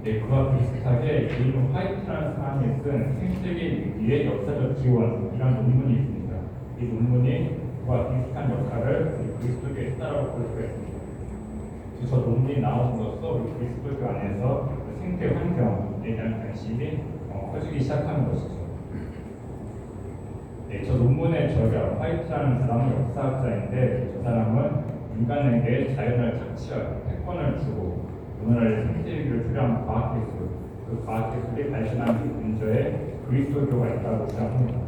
네, 그와 비슷하게 윌리엄 화이트라는 사람이 쓴 생태계 위기의 역사적 기원이라는 논문이 있습니다. 이 논문이 그와 비슷한 역할을 우리 그리스도교에 했다고 볼 수가 있습니다. 저 논문이 나옴으로써 우리 그리스도교 안에서 그 생태 환경에 대한 관심이 커지기 시작하는 것이죠. 네, 저 논문의 저자 화이트라는 사람은 역사학자인데 저 사람은 인간에게 자연을 착취하고 패권을 주고 오늘날 생태위기를 초래한 과학기술, 그 과학기술이 발전한 근저에 그리스도교가 있다고 주장합니다.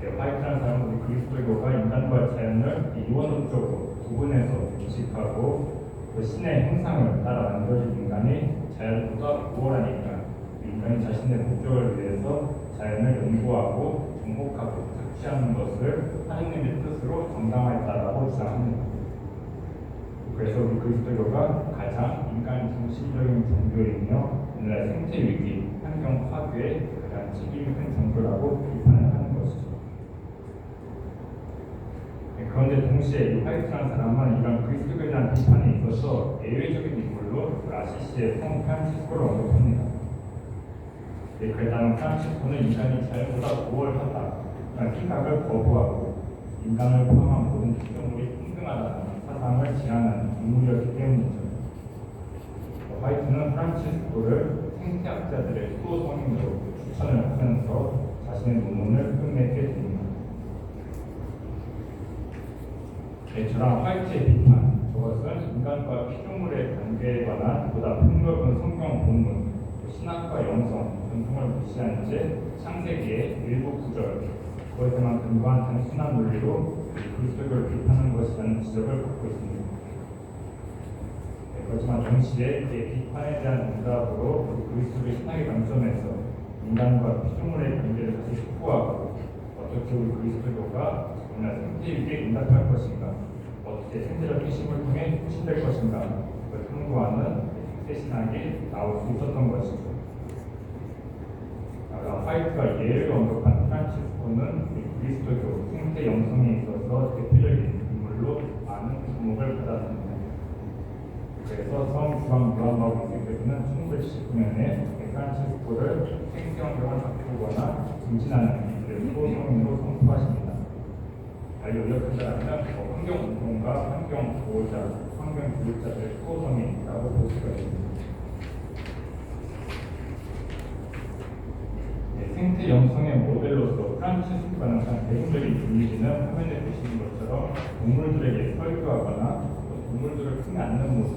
네, 화이트라는 사람은 우리 그리스도교가 인간과 자연을 이원론적으로 구분해서 인식하고 그 신의 형상을 따라 만들어진 인간이 자연보다 우월한 인간이 자신의 목적을 위해서 자연을 연구하고 정복하고 착취하는 것을 하느님의 뜻으로 정당화했다라고 주장합니다. 그래서 우리 그리스도교가 가장 인간 중심적인 종교이며 오늘날 생태 위기, 환경 파괴에 가장 책임이 큰 종교라고 비판을 하는 것이죠. 네, 그런데 동시에 이 화이트라는 사람은 이런 그리스도교에 대한 비판에 있어서 예외적인 인물로 아시시의 성 프란치스코를 언급합니다. 네, 그에 따른 프란치스코는 인간이 자연보다 우월하다라는 생각을 거부하고 인간을 포함한 모든 피조물이 평등하다는 사상을 지향하는 인물이었기 때문이죠. 화이트는 프란치스코를 생태학자들의 수호성인으로 추천을 하면서 자신의 논문을 끝맺게 됩니다. 네, 저랑 화이트의 비판, 저것은 인간과 피조물의 관계에 관한 보다 폭넓은 성경 본문, 신학과 영성, 전통을 무시한 채 창세기의 일부 구절, 그것에만 근거한 단순한 논리로 그리스도교를 비판하는 것이라는 지적을 받고 있습니다. 네, 그렇지만 동시에 이 비판에 대한 응답으로 그리스도의 신학의 관점에서 인간과 피조물의 관계를 다시 확보하고 어떻게 우리 그리스도교가 오늘 생태위기에 응답할 것인가, 어떻게 생태적 핵심을 통해 혁신될 것인가, 그걸 탐구하는 생태신학이 나올 수 있었던 것이죠. 화이트가 예를 언급한 프란치스코는 그리스도교 생태 영성에 있어서 대표적인 인물로 많은 주목을 받았습니다. 그래서 성주왕 요한바울 2세께서는 1979년에 프란치스코를 생태환경을 바꾸거나 증진하는 수호성인으로 선포하십니다. 달리 요약한다면 환경운동가, 환경보호자, 환경교육자들의 수호성인이라고 볼 수가 있습니다. 생태 영성의 모델로서 프란치스코가 나타난 대중적인 이미지는 화면에 보시는 것처럼 동물들에게 설교하거나 동물들을 크게 안는 모습,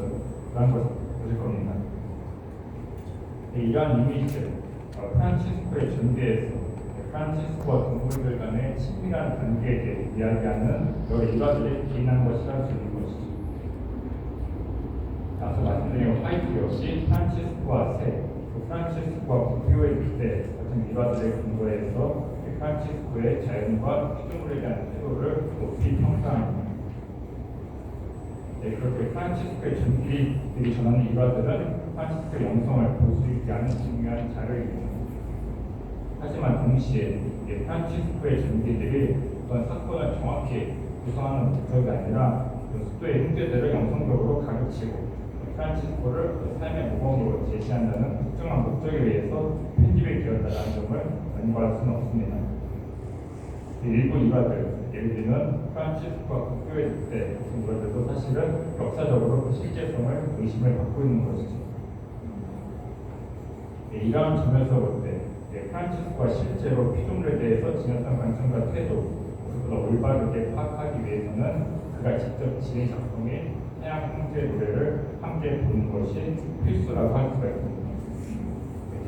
그런 것을 보실 겁니다. 이러한 이미지들, 프란치스코의 전개에서 프란치스코와 동물들 간의 친밀한 관계에 대해 이야기하는 여러 일화들이 기인한 것이라 할 수 있는 것이죠. 앞서 말씀드린 화이트 역시 프란치스코와 새, 프란치스코와 부교의 때 같은 일화들의 근거에서 프란치스코의 자연과 피조물에 대한 태도를 높이 평가합니다. 네, 그렇게 프란치스코의 전기들이 전하는 일화들은 프란치스코의 영성을 볼 수 있게 하는 중요한 자료입니다. 하지만 동시에 프란치스코의 전기들이 어떤 사건을 정확히 구성하는 목적이 아니라 그 수도의 문제들을 영성적으로 가르치고 프란치스코를 삶의 모범으로 제시한다는 특정한 목적에 의해서 편집이 되었다는 점을 간과할 수는 없습니다. 일부 일화들, 예를 들면 프란치스코가 국교에 있을 때 일화들도 사실은 역사적으로 그 실제성을 의심을 받고 있는 것이죠. 이러한 점에서 볼 때 프란치스코가 실제로 피조물에 대해서 지녔던 관점과 태도, 그보다 올바르게 파악하기 위해서는 그가 직접 지은 작품인 태양 형제 노래를 함께 보는 것이 필수라고 할 수가 있습니다.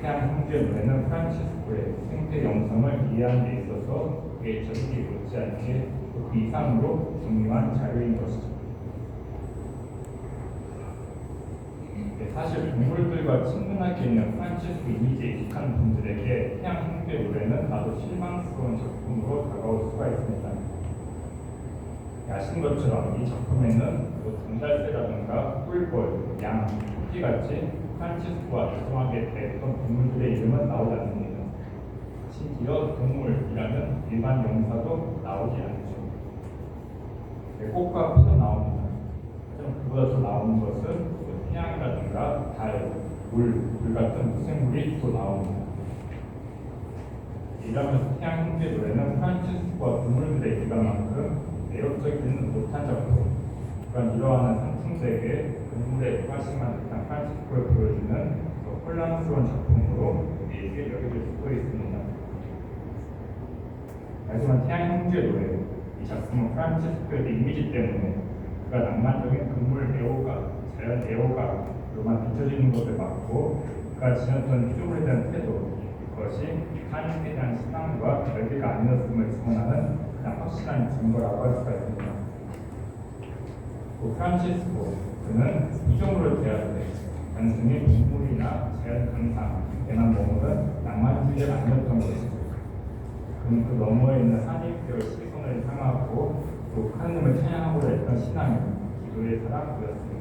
태양 형제 노래는 프란치스코의 생태 영성을 이해하는 데 있어서 그의 전기 못지않게 그 이상으로 중요한 자료인 것이죠. 사실 동물들과 친근하게 있는 프란치스코 이미지에 익숙한 분들에게 태양 형제 노래는 나도 실망스러운 작품으로 다가올 수가 있습니다. 아시는 것처럼 이 작품에는 당달새라든가 꿀벌, 양, 토끼같이 프란치스코와 다정하게 대했던 동물들의 이름은 나오지 않습니다. 심지어 동물이라는 일반 명사도 나오지 않죠. 꽃과 피도 나옵니다. 하지만 그보다 더 나오는 것은 태양이라든가 달, 물 같은 무생물이 또 나옵니다. 이러면서 태양 형제 노래는 프란치스코와 동물들의 기관만큼 매력적이지는 못한 작품, 그러니까 이러한 상승되게 동물의 관심만 일단 프란치스코를 보여주는 혼란스러운 작품으로 우리에게 여겨질 수도 있습니다. 하지만 태양 형제 노래, 이 작품은 프란치스코의 이미지 때문에 그가 낭만적인 동물 애호가, 자연 애호가로만 비춰지는 것을 막고 그가 지녔던 피조물에 대한 태도, 그것이 하나님에 대한 신앙과 별개가 아니었음을 증언하는 가장 확실한 증거라고 할 수가 있습니다. 또 프란치스코, 그는 피조물을 대할 때 단순히 동물이나 자연 감상에만 머무른 낭만주의가 아니었던 것이죠. 그는 그 너머에 있는 하나님께로 시선을 향하고 또 하나님을 찬양하고자 했던 신앙이 기도의 사랑이었습니다.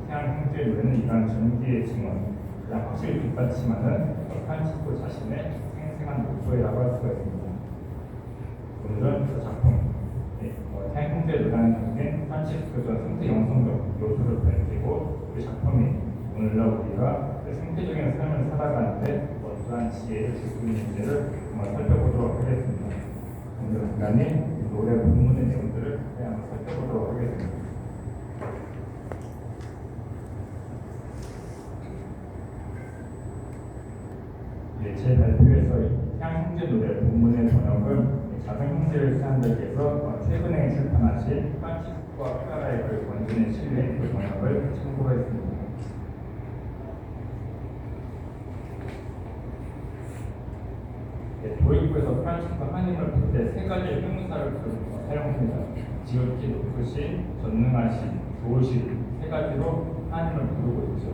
태양 형제의 노래는 이러한 전기의 증언, 그냥 확실히 뒷받침하는 프란치스코 자신의 생생한 목소리라고 할 수가 있습니다. 오늘은 그 작품, 태양 형제의 노래라는 작품인 프란치스코의 생태 영성적 요소를 밝히고 그 작품이 오늘날 우리가 생태적인 삶을 살아가는데 어떠한 지혜를 줄 수 있는지를 한번 살펴보도록 하겠습니다. 오늘 간단히 노래 본문의 내용들을 한번 살펴보도록 하겠습니다. 제 발표에서 태양 형제 노래 본문의 번역은 자성 형제를 사람들께서 최근에 출판하신 프란치스코와 페라라의 글 원전에 실린 그 번역을 참고했습니다. 도입부에서 프란치스코 하나님을 부를 때 세 가지의 형용사를 사용합니다. 지극히 높으신, 전능하신, 좋으신 세 가지로 하나님을 부르고 있죠.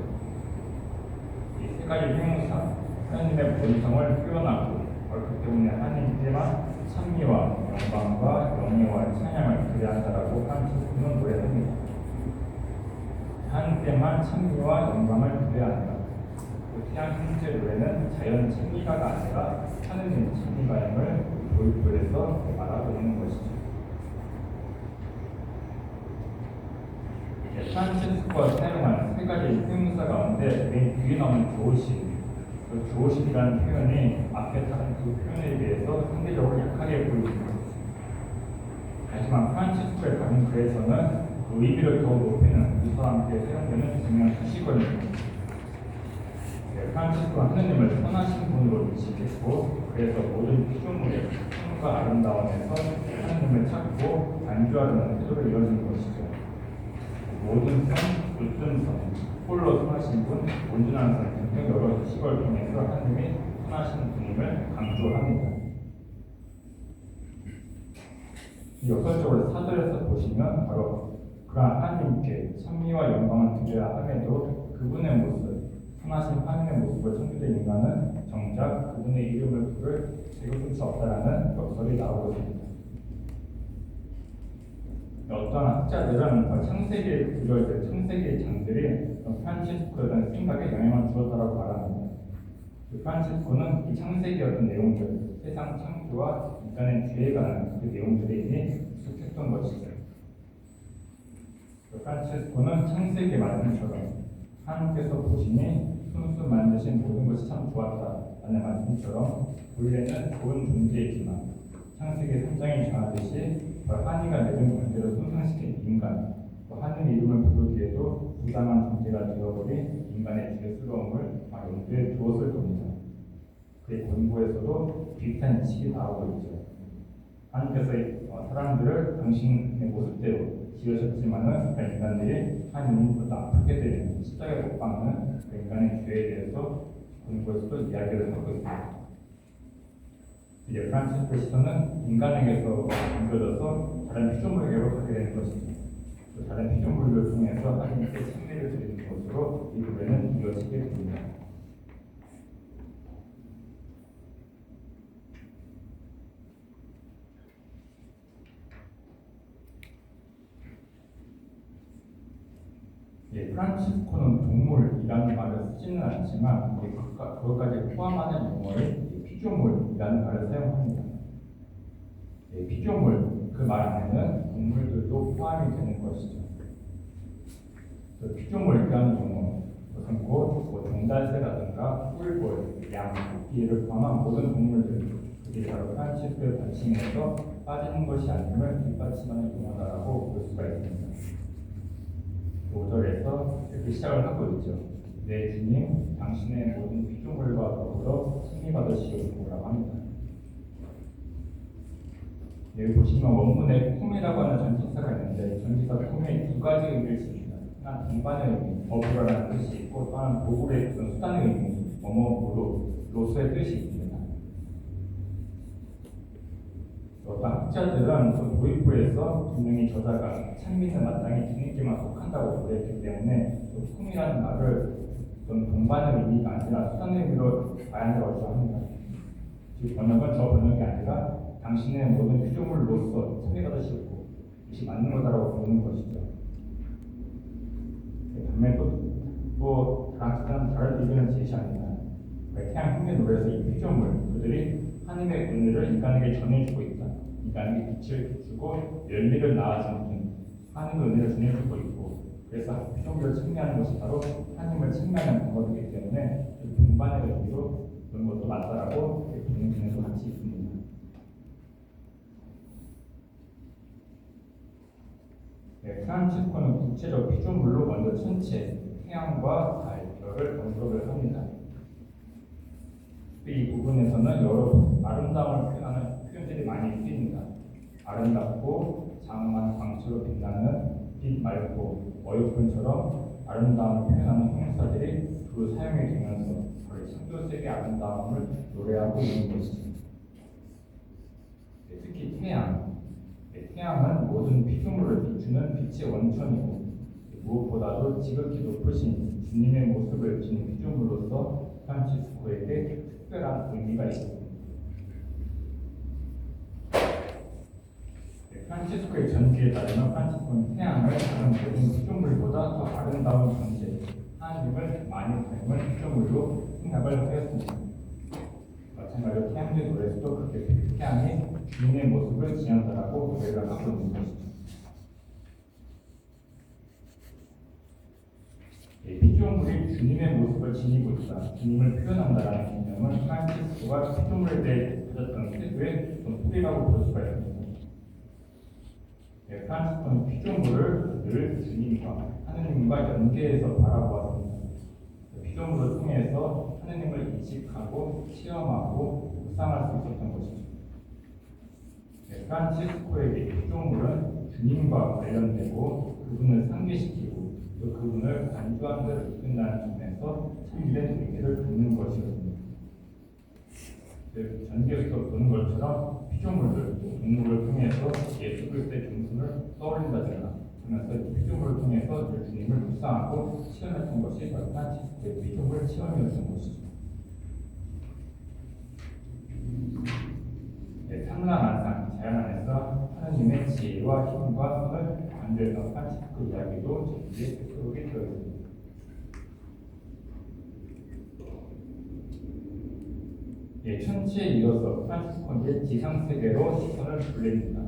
이 세 가지 형용사, 하나님의 본성을 표현하고 그렇기 때문에 하나님께만 찬미와 영광과 영예와 찬양을 드려한다라고 프란치스코는 노래합니다. 하나님께만 찬미와 영광을 드려한다. 태양 형제 노래는 자연 찬미가가 아니라 하느님 찬미가임을 도입부에서 말하고 있는 것이죠. 프란치스코가 사용한 세 가지 형용사 가운데 맨 뒤에 나오는 좋으신, 그 좋으신이라는 표현이 앞에 다른 그 표현에 비해서 상대적으로 약하게 보입니다. 하지만 프란치스코의 다른 글에서는 그 의미를 더욱 높이는 미소와 함께 사용되는 중요한 수식어입니다. 프란치스코가 하느님을 선하신 분으로 인식했고, 그래서 모든 피조물의 선과 아름다움에서 하느님을 찾고 안주하려는 태도를 이어준 것이죠. 모든 선, 으뜸 선, 홀로 선하신 분, 온전한 선 등 여러 수식어를 통해서 하느님이 선하신 분임을 강조합니다. 역설적으로 사절에서 보시면 바로 그러한 하나님께 찬미와 영광을 드려야 함에도 그분의 모습, 선하신 하나님의 모습을 천주된 인간은 정작 그분의 이름을 부를 자격조차 없다라는 역설이 나오고 있습니다. 어떠한 학자들은 창세기에 그려질 창세기의 장들이 프란치스코에 대한 생각에 영향을 주었다고 말합니다. 프란치스코는 이 창세기의 어떤 내용들, 세상 창조와 인간의 죄에 관한 그 내용들이 이미 익숙했던 것이죠. 프란치스코는 창세기의 말씀처럼 하나님께서 보시니 순수 만드신 모든 것이 참 좋았다라는 말씀처럼 본래는 좋은 존재이지만 창세기 3장에 정하듯이 하나님과 맺은 관계를 손상시킨 인간, 하나님의 이름을 부르기에도 부당한 존재가 되어버린 인간의 죄스러움을 염두에 두었을 겁니다. 그의 권고에서도 비슷한 인식이 나오고 있죠. 하나님께서 사람들을 당신의 모습대로 지으셨지만은 그 인간들이 하나님보다 아프게 되는 십자가에 못 박는 그 인간의 죄에 대해서 권고에서도 이야기를 하고 있습니다. 이제 프란치스코 시선은 인간에게서 옮겨져서 다른 피조물에게로 가게 되는 것입니다. 또 다른 피조물을 통해서 하나님께 찬미를 드리는 것으로 이 노래는 이어지게 됩니다. 프란치스코는 동물이라는 말을 쓰지는 않지만 그것까지 포함하는 용어인 피조물이라는 말을 사용합니다. 피조물, 그 말 안에는 동물들도 포함이 되는 것이죠. 피조물이라는 용어, 같은 곳, 뭐 종달새라든가 꿀벌, 양, 이를 포함한 모든 동물들, 그들이 바로 프란치스코의 가르침에서 빠지는 것이 아님을 뒷받침하는 용어다라고 볼 수가 있습니다. 5절에서 이렇게 시작을 하고 있죠. 내 주님, 당신의 모든 피조물과 더불어 승리받으시오라고 합니다. 여기 보시면 원문에 콤이라고 하는 전치사가 있는데 전치사 콤에 두 가지 의미를 씁니다. 하나 동반의 의미, 어부라는 뜻이 있고 또 하나는 도구의 어떤 수단의 의미, 로서의 뜻이 있습니다. 어떤 학자들은 도입부에서 분명히 저자가 창민은 마땅히 뒤늦게만 속한다고 그랬기 때문에 콤이라는 말을 어떤 동반의 의미가 아니라 수단의 의미로 봐야 한다고 합니다. 즉 번역은 저 번역이 아니라 당신의 모든 피조물로서 승리받으시고 이것이 맞는 거다라고 보는 것이죠. 반면에 또 다른 의견은 제시합니다. 태양 흥의 노래에서 이 피조물, 그들이 하늘의 은혜를 인간에게 전해주고 있다. 인간에게 빛을 주고 열매를 낳아주는 하늘의 은혜를 전해주고 있고, 그래서 피조물을 승리하는 것이 바로 하나님을 승리하는 방법이기 때문에 동반의 의미로 그런 것도 맞다라고 보는 견해도 같이 있습니다. 프란치스코는 구체적 피조물로 먼저 천체, 태양과 달, 별을 언급을 합니다. 이 부분에서는 여러 아름다움을 표현하는 표현들이 많이 쓰입니다. 아름답고 장엄한 광채로 빛나는 빛 맑고 어여쁜처럼 아름다움을 표현하는 형용사들이 주로 사용이 되면서 바로 창조세계의 아름다움을 노래하고 있는 것이죠. 특히 태양은 모든 피조물을 비추는 빛의 원천이고 무엇보다도 지극히 높으신 주님의 모습을 지닌 피조물로서 프란치스코에게 특별한 의미가 있습니다. 프란치스코의 전기에 따르면 프란치스코는 태양을 다른 모든 피조물보다 더 아름다운 존재, 하나님을 많이 닮은 피조물로 생각을 하였습니다. 마찬가지로 태양의 노래에서도 그렇게 태양이 주님의 모습을 지닌다라고 노래를 하고 있는 것이죠. 피조물이 주님의 모습을 지니고 있다, 주님을 표현한다라는 개념은 프란치스코가 피조물에 대해 가졌던 태도의 뿌리라고 볼 수가 있습니다. 프란치스코는 피조물을 늘 주님과 하느님과 연계해서 바라보았습니다. 피조물을 통해서 하느님을 인식하고 체험하고 묵상할 수 있었던 것이죠. 프란치스코에게 피조물은 주님과 관련되고 그분을 상기시키고 또 그분을 간주한 대로 이끈다는 점에서 참된 의미를 두는 것이었습니다. 전기에서 보는 것처럼 피조물들, 동물을 통해서 예수 그리스도의 존재를 떠올린다든가 하면서 피조물을 통해서 주님을 묵상하고 체험했던 것이 바로 프란치스코의 피조물 체험이었던 것이죠. 삼라만상, 자연 안에서 하나님의 지혜와 힘과 힘을 간주했던 프란치스코 이야기도 전기의 속에 들어있습니다. 천체에 이어서 프란치스코는 지상세계로 시선을 돌립니다.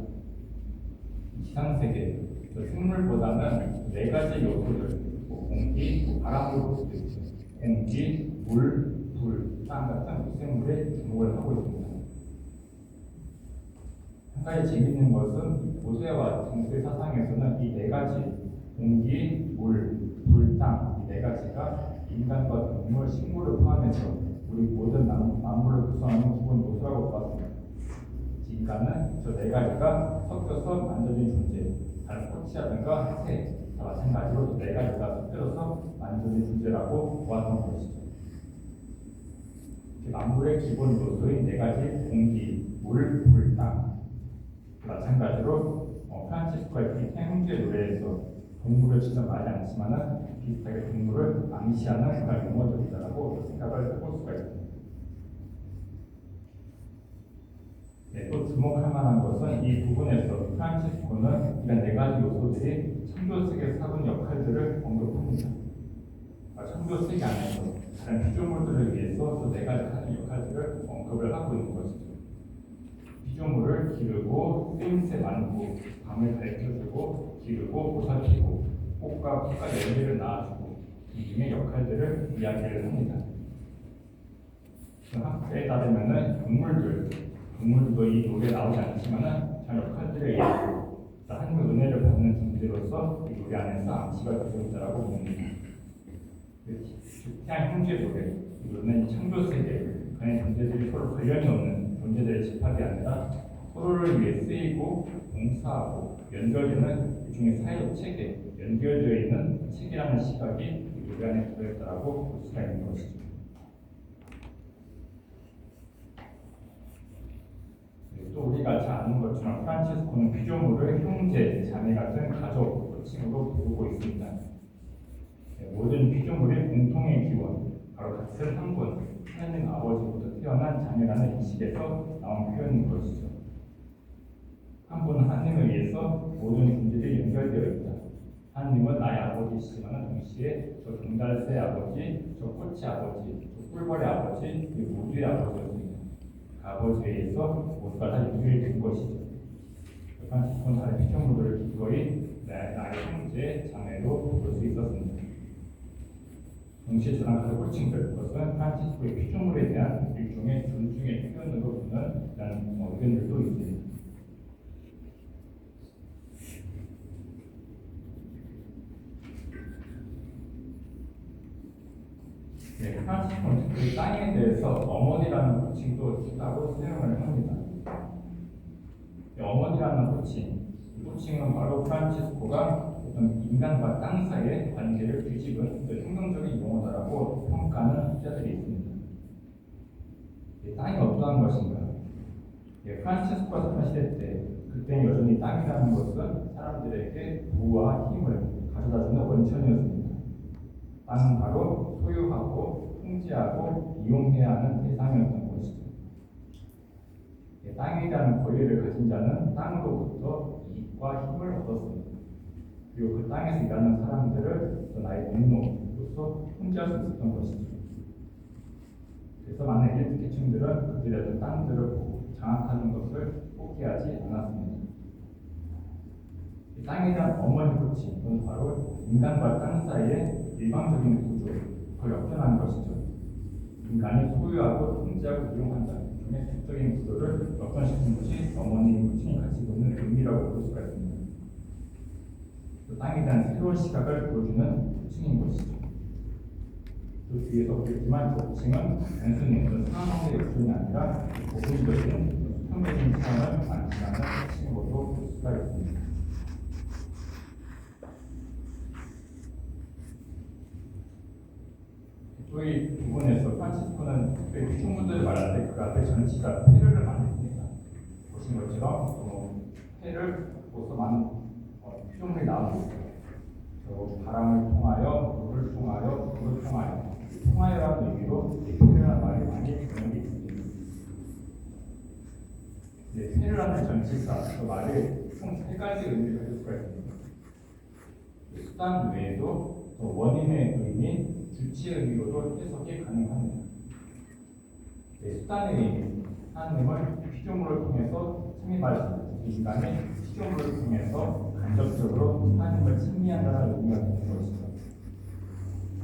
지상세계, 생물보다는 네 가지 요소들, 공기, 바람으로 볼 수 있죠. 공기, 물, 불, 땅 같은 유생물에 주목을 하고 있습니다. 한 가지 재미있는 것은 모세와 정세 사상에서는 이 네 가지, 공기, 물, 불, 땅, 이 네 가지가 인간과 동물, 식물을 포함해서 우리 모든 만물을 구성하는 기본 요소라고 보았습니다. 인간은 저 네 가지가 섞여서 만들어진 존재, 다른 꽃이라든가 새, 마찬가지로 네 가지가 섞여서 만들어진 존재라고 보았던 것이죠. 만물의 기본 요소인 네 가지 공기, 물, 불, 땅. 마찬가지로 프란치스코의 태양제 노래에서 동물을 직접 말하지 않지만은 비슷하게 동물을 암시하는 그런 용어들이다라고 생각을 해볼 수가 있습니다. 또 주목할 만한 것은 이 부분에서 프란치스코는 이런 네 가지 요소들이 창조세계 사분 역할들을 언급합니다. 창조세계 안에서 다른 피조물들을 위해서 그 네 가지 하는 역할들을 언급을 하고 있는 것이죠. 피조물을 기르고 쓰임새 나누고 밤을 가르쳐주고 기르고 보살피고 꽃과 열매를 낳아주고 등등의 역할들을 이야기를 합니다. 학교에 따르면은 동물들도 이 노래에 나오지 않지만은 저 역할들에 의해서 하나님의 은혜를 받는 존재로서 이 노래 안에서 암시가 되고 있다라고 봅니다. 태양 형제 노래, 이거는 창조 세계 그의 존재들이 서로 관련이 없는 존재들의 집합이 아니라 서로를 위해 쓰이고 봉사하고 연결되는 일종의 사회적 체계, 연결되어 있는 체계라는 시각이 이 노래 안에 들어있다라고 볼 수가 있는 것이죠. 또 우리가 잘 아는 것처럼 프란치스코는 피조물을 형제, 자매 같은 가족, 친구로 부르고 있습니다. 모든 피조물의 공통의 기원, 바로 같은 한 분, 하나님 아버지부터 태어난 자매라는 인식에서 나온 표현인 것이죠. 한 분은 하나님에 의해서 모든 존재들이 연결되어 있다. 하나님은 나의 아버지시지만 동시에 저 동달새 아버지, 저 꽃의 아버지, 저 꿀벌의 아버지, 이 모두의 아버지였습니다. 아버지에 의해서 모두가 다 연결된 것이죠. 프란치스코는 다른 피조물들을 기꺼이 나의 형제, 자매로 볼 수 있었습니다. 동시에 저랑 다른 호칭들, 그것은 프란치스코의 피조물에 대한 일종의 존중의 표현으로 보는 의견들도 있습니다. 프란치스코는 특히 땅에 대해서 어머니라는 호칭도 따로 사용을 합니다. 어머니라는 호칭, 이 호칭은 바로 프란치스코가 어떤 인간과 땅 사이의 관계를 뒤집은 행동적인 용어다라고 평가하는 학자들이 있습니다. 땅이 어떠한 것인가? 프란치스코가 사는 시대 때, 그때는 여전히 땅이라는 것은 사람들에게 부와 힘을 가져다주는 원천이었습니다. 땅은 바로 소유하고 통제하고 이용해야 하는 대상이었던 것이죠. 땅에 대한 권리를 가진 자는 땅으로부터 이익과 힘을 얻었습니다. 그리고 그 땅에서 일하는 사람들을 나의 농노로서 통제할 수 있었던 것이죠. 그래서 많은 엘리트 계층들은 그들의 어떤 땅들을 장악하는 것을 포기하지 않았습니다. 이 땅에 대한 어머니 호칭, 그건 바로 인간과 땅 사이의 일방적인 구조, 그걸 역전하는 것이죠. 인간이 소유하고 통제하고 이용한다. 중에 수적인 구조를 역전시키는 것이 어머니 호칭이 가지고 있는 의미라고 볼 수가 있습니다. 또 땅에 대한 새로운 시각을 보여주는 호칭인 것이죠. 또 뒤에서 보겠지만 그 호칭은 단순히 어떤 상황의 요소이 아니라 복음적인 수평적인 차원을 만지는 호칭으로도 볼 수가 있습니다. 또 이 부분에서 프란치스코는 피조물들을 말할 때 그 앞에 전치사 페르를 많이 씁니다. 보신 것처럼 페르로서 많은 피조물이 나오고 있어요. 바람을 통하여, 물을 통하여, 불을 통하여, 통하여라는 의미로 페르라는 말이 많이 사용되어 있습니다. 페르라는 전치사, 그 말이 총 3가지 의미를 가질 수가 있습니다. 수단 외에도 원인의 의미, 주체의 의미로도 해석이 가능합니다. 수단의 의미, 하나님을 피조물을 통해서 참여하십니다. 인간이 피조물을 통해서 간접적으로 하나님을 찬미한다는 의미가 되는 것이죠.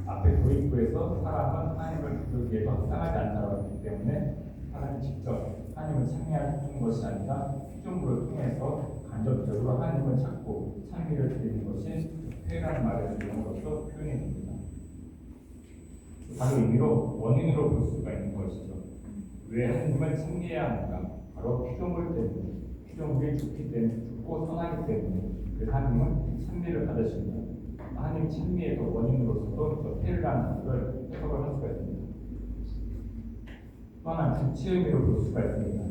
앞에 도입부에서 사람은 하나님을 부르기 위해서 합당하지 않다고 했기 때문에 사람이 직접 하나님을 찬미하는 것이 아니라 피조물을 통해서 간접적으로 하나님을 찾고 찬미를 드리는 것이 회라는 말의 용어로서 표현이 됩니다. 다른 의미로 원인으로 볼 수가 있는 것이죠. 왜 하나님을 찬미해야 하는가? 바로 피조물 때문에, 피조물이 죽고 선하기 때문에 그 하나님은 찬미를 받으십니다. 하나님 찬미의 원인으로서도 페르라는 것을 해석을 할 수가 있습니다. 또 하나 주체 의미로 볼 수가 있습니다.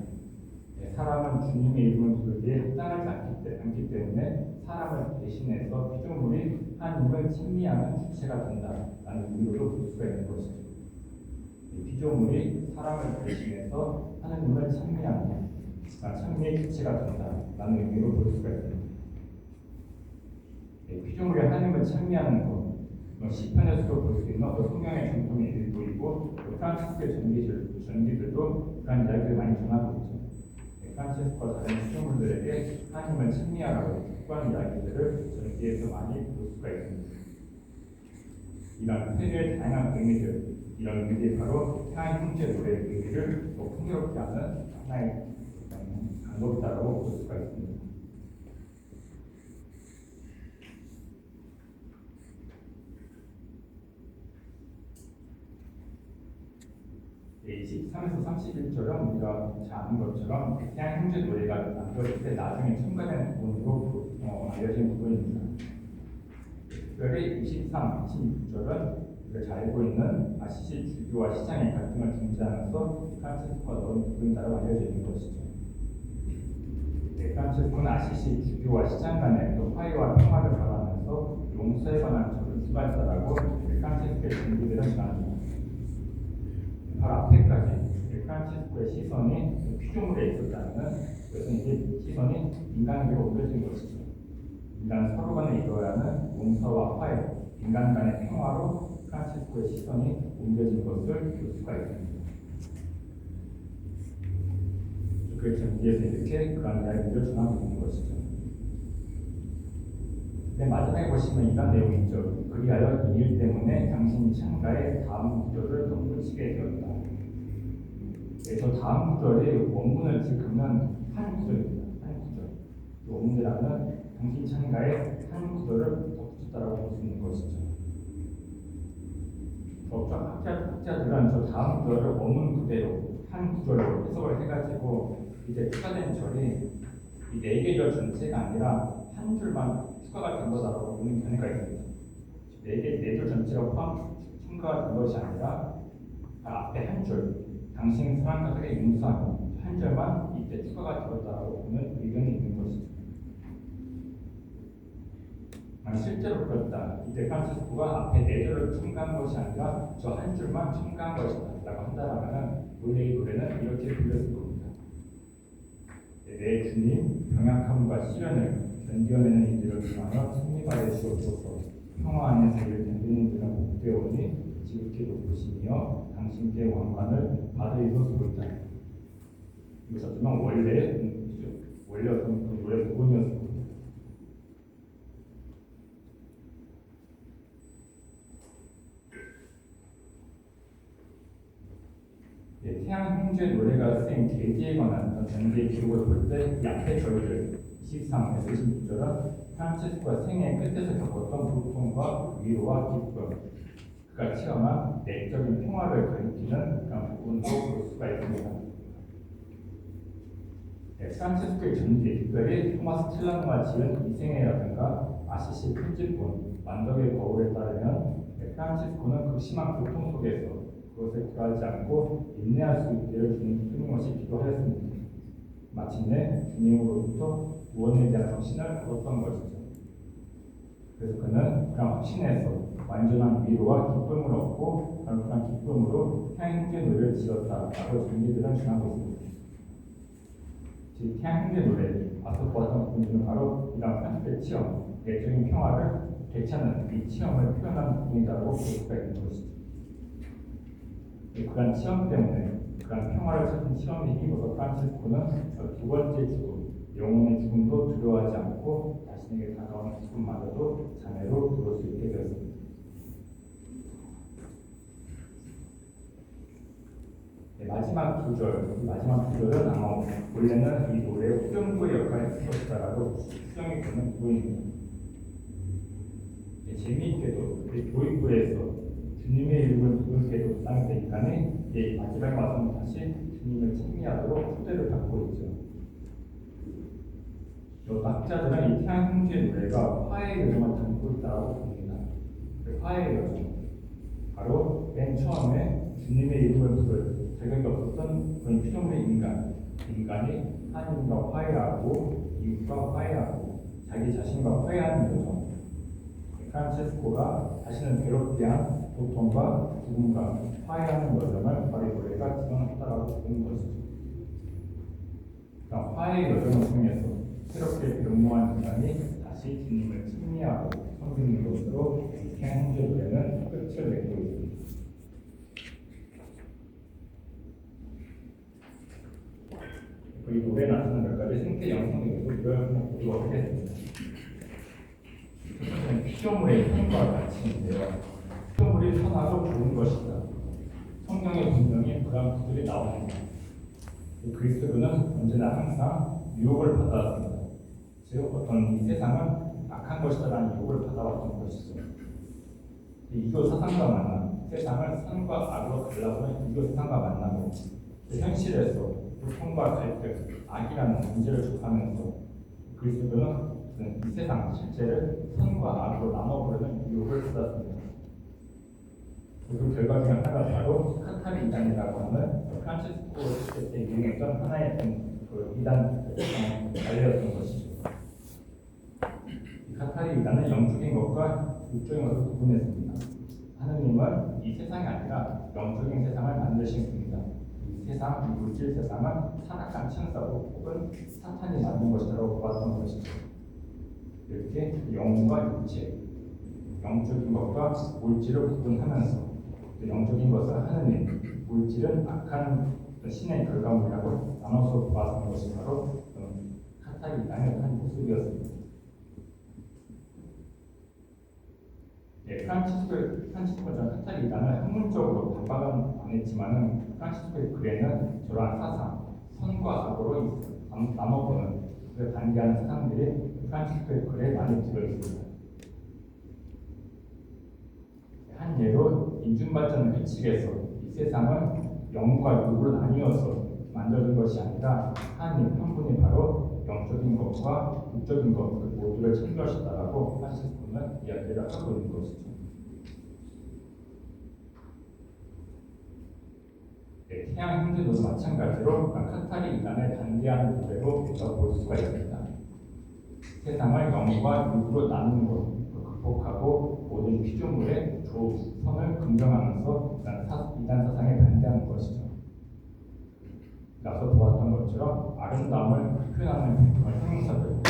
사람은 주님의 이름을 부르기에 합당하지 않기 때문에 사람을 대신해서 피조물이 하나님을 찬미하는 주체가 된다라는 의미로도 볼 수가 있는 것이죠. 피조물이 사람을 대신해서 하나님을 찬미하는 찬미의 주체가 된다라는 의미로 볼 수가 있습니다. 피조물이 하나님을 찬미하는 것, 시편에서도 볼 수 있는 어떤 성경의 전통의 일부이고 프란치스코의 전기들도 그런 이야기를 많이 전하고 있죠. 프란치스코와 다른 피조물들에게 하나님을 찬미하라고 구하는 이야기들을 전기에서 많이 볼 수가 있습니다. 이런 표현의 다양한 의미들, 이런 의미들이 바로 태양 형제 노래의 의미를 더 풍요롭게 하는 하나의 방법이다라고 볼 수가 있습니다. 네, 23에서 31절은 우리가 잘 아는 것처럼 태양 형제 노래가 남겨질 때 나중에 첨가된 부분으로 알려진 부분입니다. 특별히 23, 26절은 우리가 잘 알고 있는 아시시 주교와 시장의 갈등을 중재하면서 프란치스코가 넣은 부분이라고 알려져 있는 것이죠. 네, 프란치스코는 아시시 주교와 시장 간의 화해와 평화를 바라면서 용서에 관한 적을 추가했다라고 프란치스코의 전기들은 전합니다. 바로 앞에까지 프란치스코의 시선이 피조물에 있었다면 그것은 이제 시선이 인간에게로 옮겨진 것이죠. 인간 서로 간에 이루어야 하는 용서와 화해, 인간 간의 평화로 프란치스코의 시선이 옮겨진 것을 볼 수가 있습니다. 그 전기에서 이렇게 그런 이야기를 전하고 있는 것이죠. 네, 마지막에 보시면 이런 내용이 있죠. 그리하여 이 일 때문에 당신이 창가에 다음 구절을 덧붙이게 되었다. 네, 저 다음 구절이 원문을 지으면 한 구절입니다. 한 구절. 원문이라는 당신 창가에 한 구절을 덧붙였다라고 볼 수 있는 것이죠. 학자들은 저 다음 구절을 원문 그대로 한 구절로 해석을 해가지고 이제 추가된 절이 이 네 개절 전체가 아니라 한 줄만 추가가 된 거다라고 보는 견해가 있습니다. 네 줄 전체가 첨가가 된 것이 아니라 앞에 한 줄, 당신 사랑가들의 용서하며 한 줄만 이때 추가가 되었다라고 보는 의견이 있는 것이죠. 실제로 그렇다. 이때 프란치스코가 앞에 네 줄을 첨가한 것이 아니라 저 한 줄만 첨가한 것이다라고 한다면 원래 이 노래는 이렇게 불렸을 겁니다. 내 주님, 병약함과 시련을 견뎌내는 이들을 통하여 승리가 되시옵소서. 평화 안에 자기를 견디는 이들은 복되오니 지극히 높으시며 당신께 왕관을 받으리로 소리다. 이것이지만 원래 어떤 그 노래 부분이었을 겁니다. 네, 태양 형제 노래가 쓰인 계기에 관한 전기의 기록을 볼 때 이 앞에 절들 23에서 26절은 프란치스코가 생애 끝에서 겪었던 고통과 위로와 기쁨, 그가 체험한 내적인 평화를 가리키는 그런 부분도 볼 수가 있습니다. 네, 프란치스코의 전기, 특별히 토마스 첼라노가 지은 이생애라든가 아시시 편집본, 만덕의 거울에 따르면 프란치스코는 극심한 고통 속에서 그것을 구하지 않고 인내할 수 있기를 주님 끊임없이 기도하였습니다. 마침내 주님으로부터 구원에 대한 확신을 얻었던 것이죠. 그래서 그는 그런 확신에서 완전한 위로와 기쁨을 얻고 그런 기쁨으로 태양 형제 노래를 지었다라고 전기들은 전하고 있습니다. 즉 태양 형제 노래, 앞서 보았던 부분은 바로 이런 프란치스코의 체험, 내적인 평화를 되찾는 이 체험을 표현한 부분이라고 볼 수가 있는 것이죠. 그런 체험 때문에 그런 평화를 찾은 체험에 힘입어서 프란치스코는 두 번째 죽음, 영혼의 죽음도 두려워하지 않고 자신에게 다가오는 죽음마저도 자매로 부를 수 있게 되었습니다. 네, 마지막 두 절은 아마 원래는 이 노래의 후렴구의 역할을 했을 것이다라고 수정이 되는 부분입니다. 네, 재미있게도 교육부에서 주님의 이름을 부르게 도당이 되니까는 마지막에 와서는 다시 주님을 찬미하도록 초대를 받고 있죠. 학자들은 이 태양 형제의 노래가 화해의 여정을 담고 있다고 봅니다. 그 화해의 여정, 바로 맨 처음에 주님의 이름을 부를 자격이 없었던 그런 피조물의 인간이 하나님과 화해하고 이웃과 화해하고 자기 자신과 화해하는 여정. 프란치스코가 자신을 괴롭게 한 고통과 죽음과 화해하는 여정을 바로 노래가 지원했다라고 보는 것이죠. 화해의 여정을 통해서 새롭게 변모한 인간이 다시 주님을 찬미하고 섬기는 것으로 태양 형제 노래는 끝을 맺고 있습니다. 이 노래 나서는 몇 가지 생태 영상들도 보도록 하겠습니다. 피조물의 힘과 가치인데요. 피조물의 선하고 좋은 것이다. 성경에 분명히 그런 구절이 나옵니다. 그리스도는 언제나 항상 유혹을 받아왔습니다. 즉 어떤 이 세상은 악한 것이다라는 유혹을 받아왔던 것이죠. 이교 사상과 만남, 세상을 선과 악으로 갈라서는 이교 사상과 만나고 현실에서 고통과 갈등, 악이라는 문제를 접하면서 그리스도는 이 세상 실제를 선과 악으로 나눠버리는 유혹을 받았습니다. 그 결과 중에 하나가 바로 카타르 이단이라고 하는 프란치스코 시대 때 유행했던 하나의 그 이단 관례였던 것이죠. 이 카타르 이단은 영적인 것과 육적인 것을 구분했습니다. 하느님은 이 세상이 아니라 영적인 세상을 만드신 분이다. 이 세상, 이 물질 세상은 타락한 천사고 혹은 사탄이 만든 것이라고 보았던 것이죠. 이렇게 영과 육체, 영적인 것과 물질을 구분하면서 영적인 것은 하느님, 물질은 악한 신의 결과물이라고 나눠서 보았던 것이 바로 카타르 이단의 한 모습이었습니다. 프란치스코 전 카타르 이단을 학문적으로 반박은 안 했지만은 프란치스코의 글에는 저러한 사상, 선과 악으로 나눠보는 그 반대하는 사상들이 프란치스코의 글에 많이 들어있습니다. 한 예로 인준받자는 규칙에서 이 세상은 영과 육으로 나뉘어서 만들어진 것이 아니라 하나님 한 분이 바로 영적인 것과 육적인 것 그 모두를 창조하셨다라고 프란치스코는 이야기를 하고 있는 것이죠. 태양 형제도 마찬가지로 카타르 이단에 반대하는 모델로 볼 수가 있습니다. 세상을 영과 육으로 나누는 것 극복하고 모든 피조물의 조, 선을 긍정하면서 이단 사상에 반대하는 것이죠. 앞서 보았던 것처럼 아름다움을 표현하는 형용사들,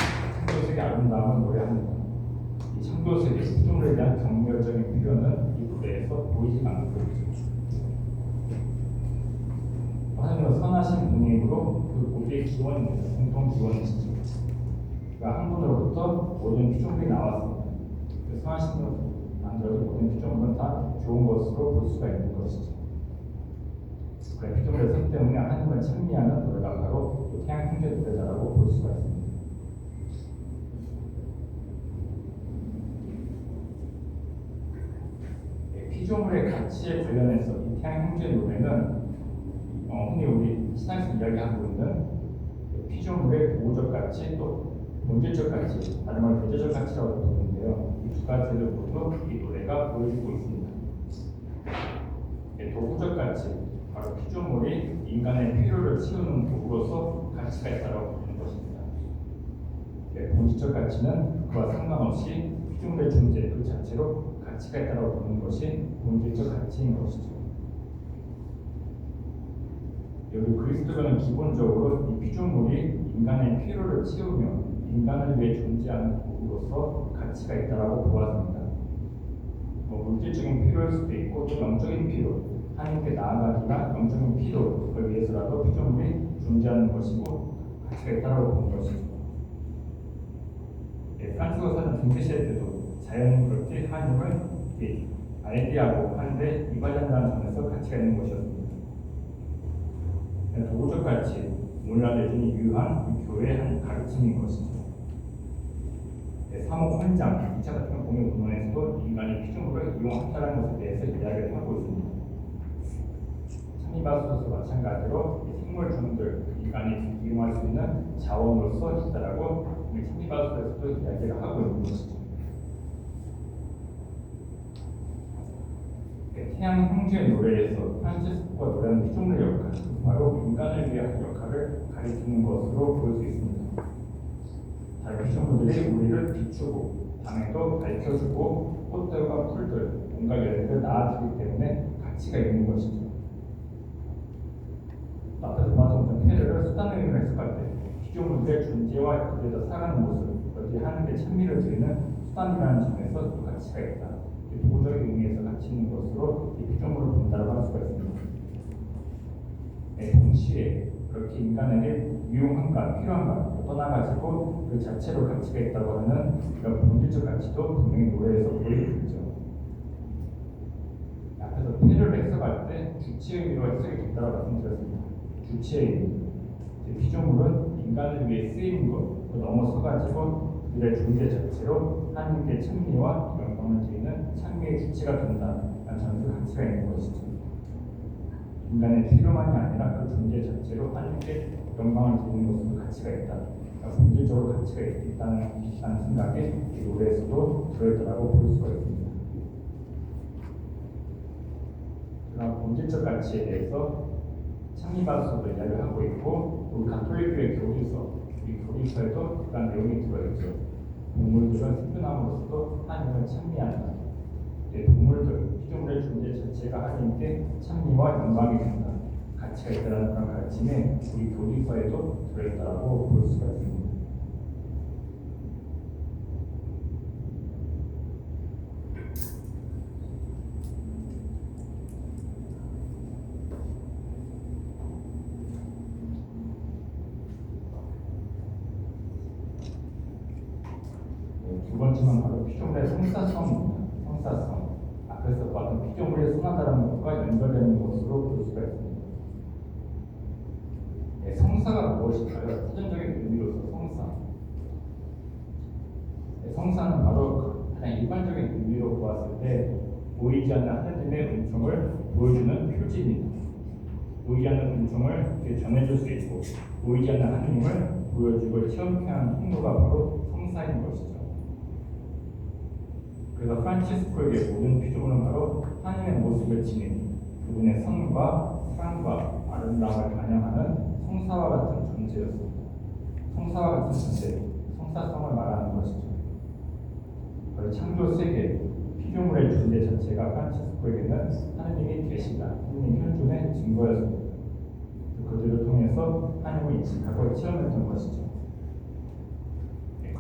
창조색의 아름다움을 노래합니다. 이 창조색의 피조물에 대한 경멸적인 표현은 이 무대에서 보이지 않는 것이죠. 하나님은 선하신 분이므로 그 모두의 기원입니다. 공통 기원이시죠. 그러니까 한 분으로부터 모든 피조물이 나왔습니다. 그 선하신 분으로 만들어진 모든 피조물은 다 좋은 것으로 볼 수가 있는 것이죠. 그래 피조물의 선 때문에 하나님을 찬미하는 노래가 바로 태양 형제 노래자라고 볼 수가 있습니다. 피조물의 가치에 관련해서 이 태양 형제 노래는 흔히 우리 신앙에서 이야기하고 있는 피조물의 도적 가치 또 본질적 가치, 다른 말로 대제적 가치라고 부르는데요. 이 두 가지를 모두 이 노래가 보여주고 있습니다. 도구적 가치, 바로 피조물이 인간의 필요를 채우는 도구로서 가치가 있다고 보는 것입니다. 본질적 가치는 그와 상관없이 피조물의 존재 그 자체로 가치가 있다고 보는 것이 본질적 가치인 것이죠. 여기 그리스도교는 기본적으로 이 피조물이 인간의 필요를 채우며 인간을 위해 존재하는 도구로서 가치가 있다고 보았습니다. 물질적인 필요일 수도 있고 또 영적인 필요, 하나님께 나아가기나 영적인 필요를 위해서라도 피조물이 존재하는 것이고 가치가 있다고 보는 것이죠. 프란스어 사는 중세시대 때도 자연은 그렇게 하나님을 아이디어하고 하는데 이바지한다는 점에서 가치가 있는 것이었습니다. 도구적 가치, 오늘날 여전히 유효한 교회의 한 가르침인 것이죠. 사목 헌장, 2차 같은 공유 본문에서도 인간이 피조물을 이용한다는 것에 대해서 이야기를 하고 있습니다. 참미바수도 마찬가지로 생물종들, 인간이 이용할 수 있는 자원으로서 있다라고 참미바수에서도 이야기를 하고 있는 것이죠. 태양 형제의 노래에서 프란치스코가 노래하는 피조물의 역할, 바로 인간을 위한 역할을 가리키는 것으로 볼 수 있습니다. 다른 피조물들이 우리를 비추고 밤에도 밝혀주고 꽃들과 풀들, 온갖 열매를 낳아주기 때문에 가치가 있는 것이죠. 앞에서 보았던 페르를 수단의 의미로 해석할 때 피조물들의 존재와 그들에서 살아가는 모습, 어디 하는 데 찬미를 드리는 수단이라는 점에서 또 가치가 있다. 도구적인 의미에서 가치 있는 것으로 이 피조물을 본다고 할 수가 있습니다. 동시에 그렇게 인간에게 유용한가, 필요한가 떠나가지고 그 자체로 가치가 있다고 하는 이런 본질적 가치도 분명히 노래에서 보이고 있죠. 폐를 해석할 때 주체의 의미로 해석이 된다고 말씀드렸습니다. 주체의 의미. 피조물은 인간을 위해 쓰이는 것을 넘어서가지고 그들의 존재 자체로 하나님께 찬미와 영광을 드리는 찬미의 주체가 된다는 전술 가치가 있는 것이죠. 인간의 필요만이 아니라 그 존재 자체로 하나님께 영광을 드리는 것으로 가치가 있다. 본질적으로 가치가 있다는 생각이 이 노래에서도 들어있다고 볼 수가 있습니다. 그런 본질적 가치에 대해서 창립가서도 이야기를 하고 있고, 우리 가톨릭교회 교리서, 우리 교리서에도 그런 내용이 들어있죠. 동물들은 생존함으로써도 하나님을 찬미한다. 동물들, 피조물의 존재 자체가 하나님께 찬미와 영광이 된다. 가치가 있다는 그런 가르침이 우리 교리서에도 들어있다고 볼 수가 있습니다. 두 번째는 바로 피조물의 성사성입니다. 성사성. 앞에서 봤던 피조물의 선하다는 것과 연결되는 것으로 볼 수가 있습니다. 성사가 무엇일까요? 사전적인 의미로서 성사. 성사는 바로 가장 일반적인 의미로 보았을 때 보이지 않는 하나님의 은총을 보여주는 표지입니다. 보이지 않는 은총을 전해줄 수 있고 보이지 않는 하나님을 보여주고 체험케 하는 통로가 바로 성사인 것이죠. 그래서 프란치스코에게 모든 피조물은 바로 하나님의 모습을 지닌 그분의 성과 사랑과 아름다움을 반영하는 성사와 같은 존재였습니다. 성사와 같은 존재, 성사성을 말하는 것이죠. 창조 세계, 피조물의 존재 자체가 프란치스코에게는 하나님이 계시다, 하나님 현존의 증거였습니다. 그들을 통해서 하나님을 인식하고 체험했던 것이죠.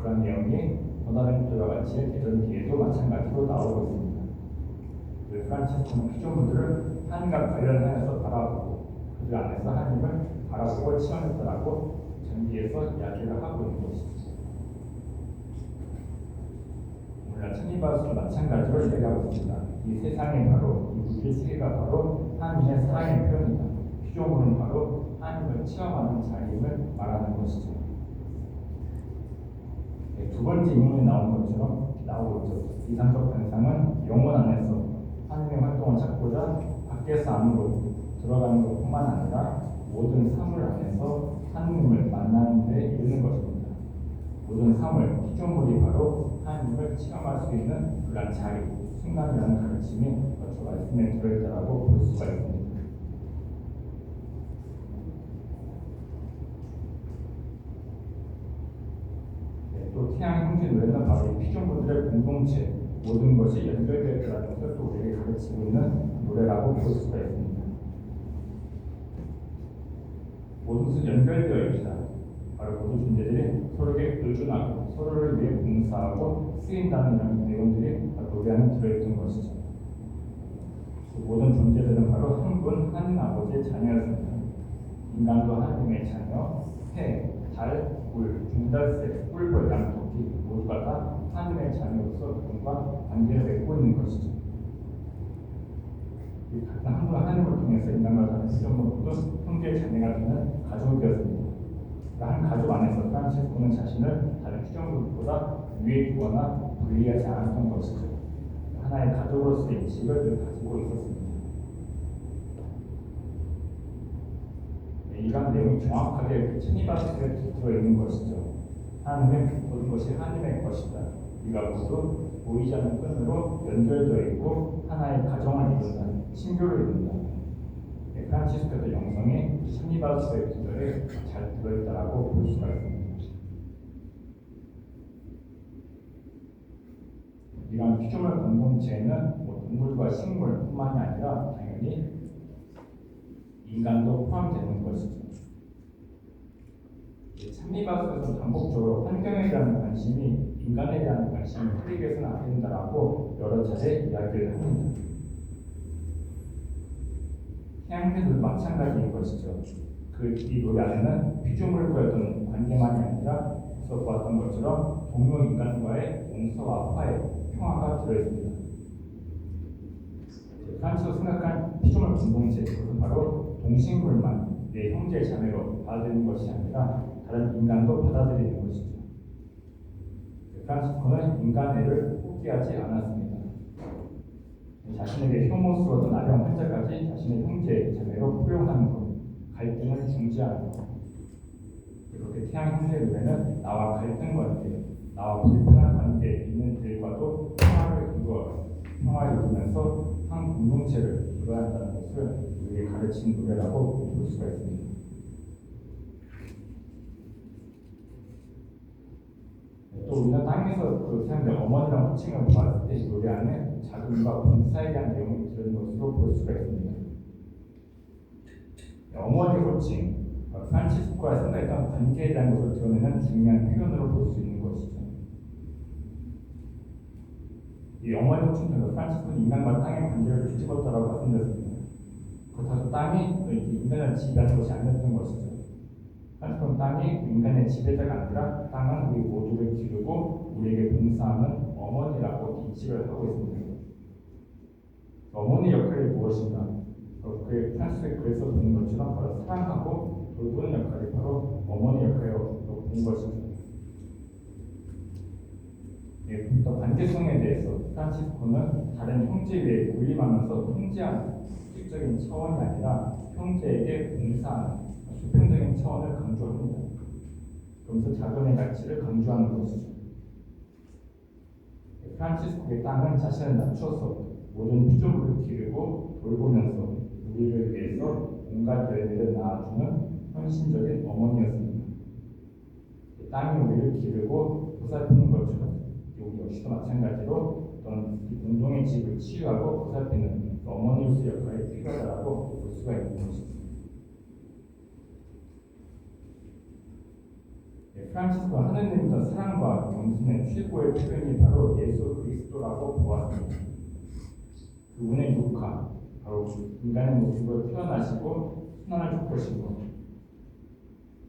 그런 내용이 버나벤투와 같이 대전 뒤에도 마찬가지로 나오고 있습니다. 프란치스코는 피조물들을 하나님과 관련하여서 바라보고 그들 안에서 하나님을 바라보고 체험했다라고 전기에서 이야기를 하고 있는 것이죠. 오늘 천리바수도 마찬가지로 이야기하고 있습니다. 이 세상이 바로, 이 우주의 세계가 바로 하나님의 사랑의 표현이다. 피조물은 바로 하나님을 체험하는 자리임을 말하는 것이죠. 두 번째 인물이 나오는 것처럼 나오고 있죠. 이상적 현상은 영혼 안에서 하나님의 활동을 찾고자 밖에서 안으로 들어가는 것뿐만 아니라 모든 사물 안에서 하나님을 만나는 데 이르는 것입니다. 모든 사물, 피조물이 바로 하나님을 체험할 수 있는 그런 자리, 순간이라는 가르침이 저 말씀에 들어있다고 볼 수가 있습니다. 또 태양 형제 노래는 바로 피조물들의 공동체, 모든 것이 연결되어 있다는 것을 또 우리에게 가르치고 있는 노래라고 볼 수가 있습니다. 모든 것은 연결되어 있다. 바로 모든 존재들이 서로에게 의존하고 서로를 위해 봉사하고 쓰인다는 이런 내용들이 노래 안에 들어있던 것이죠. 모든 존재들은 바로 한 분 하나님 아버지의 자녀였습니다. 인간도 하나님의 자녀, 해, 달, 물, 중달새, 꿀벌, 양, 토끼 모두가 다 하나님의 자녀로서 그분과 관계를 맺고 있는 것이죠. 이 같은 한 분 하나님을 통해서 인간과 다른 피조물도 형제의 자녀가 되는 가족이 되었습니다. 한 가족 안에서 프란치스코는 자신을 다른 피조물보다 위에 두거나 분리하지 않았던 것이죠. 하나의 가족으로서의 인식을 가지고 있었습니다. 이러한 내용이 정확하게 천리바스에 들어있는 것이죠. 하나님은 모든 것이 하나님의 것이다. 우리가 모두 보이지 않는 끈으로 연결되어 있고 하나의 가정을 이룬다. 신교를 이룬다. 프란치스코의 영성이 천리바스의 구절에 잘 들어있다라고 볼 수가 있습니다. 이러한 피조물 공동체에는 동물과 식물뿐만이 아니라 당연히 인간도 포함되는 것이죠. 참미바스에서 반복적으로 환경에 대한 관심이 인간에 대한 관심을 흐리게서는 안 된다라고 여러 차례 이야기를 합니다. 태양계도 마찬가지인 것이죠. 이 노래 안에는 피조물과의 어떤 관계만이 아니라 앞서 보았던 것처럼 동료 인간과의 용서와 화해, 평화가 들어있습니다. 프란치스코 생각하는 공동체, 그것은 바로 동식물만 내 형제 자매로 받아들이는 것이 아니라 다른 인간도 받아들이는 것이죠. 프란치스코는 인간애를 포기하지 않았습니다. 자신에게 혐오스러웠던 아령 환자까지 자신의 형제 자매로 포용하는 것, 갈등을 중지하는 것. 그렇게 태양 형제의 노래는 나와 갈등 관계, 나와 불편한 관계에 있는 일과도 평화를 이루면서 한 공동체를 이루어야 한다는 것을 우리에게 가르치는 노래라고 볼 수가 있습니다. 또 우리는 땅에서 그 사람들 어머니랑 호칭을 보았을 때 이 노래 안에 자금과 봉사에 대한 내용이 들은 것으로 볼 수가 있습니다. 어머니 호칭, 프란치스코가 생각했던 관계에 대한 것을 드러내는 중요한 표현으로 볼 수 있는 것이죠. 이 어머니 호칭 중에서 프란치스코는 인간과 땅의 관계를 뒤집었다라고 말씀드렸습니다. 그렇다고 땅이 인간을 지배하는 것이 아니었던 것이죠. 프란치스코는 땅이 인간의 지배자가 아니라 땅은 우리 모두를 기르고 우리에게 봉사하는 어머니라고 인식을 하고 있습니다. 어머니 역할이 무엇인가? 그 프란치스코의 글에서 보는 것처럼 바로 사랑하고 돌보는 역할이 바로 어머니 역할이라고 본 것이죠. 또 관계성에 대해서 프란치스코는 다른 형제 위에 군림하면서 통제하는 수직적인 차원이 아니라 형제에게 봉사하는 수평적인 차원을 강조합니다. 그러면서 자금의 가치를 강조하는 것이죠. 프란치스코의 땅은 자신을 낮춰서 모든 피조물을 기르고 돌보면서 우리를 위해서 온갖 열매를 낳아주는 헌신적인 어머니였습니다. 땅이 우리를 기르고 보살피는 것처럼 우리 역시도 마찬가지로 어떤 공동의 집을 치유하고 보살피는 어머니로서의 역할이 필요하다고 볼 수가 있는 것입니다. 프란치스코가 하느님의 사랑과 겸손의 최고의 표현이 바로 예수 그리스도라고 보았습니다. 그분의 육화, 바로 인간의 모습으로 태어나시고 순환을 족보시고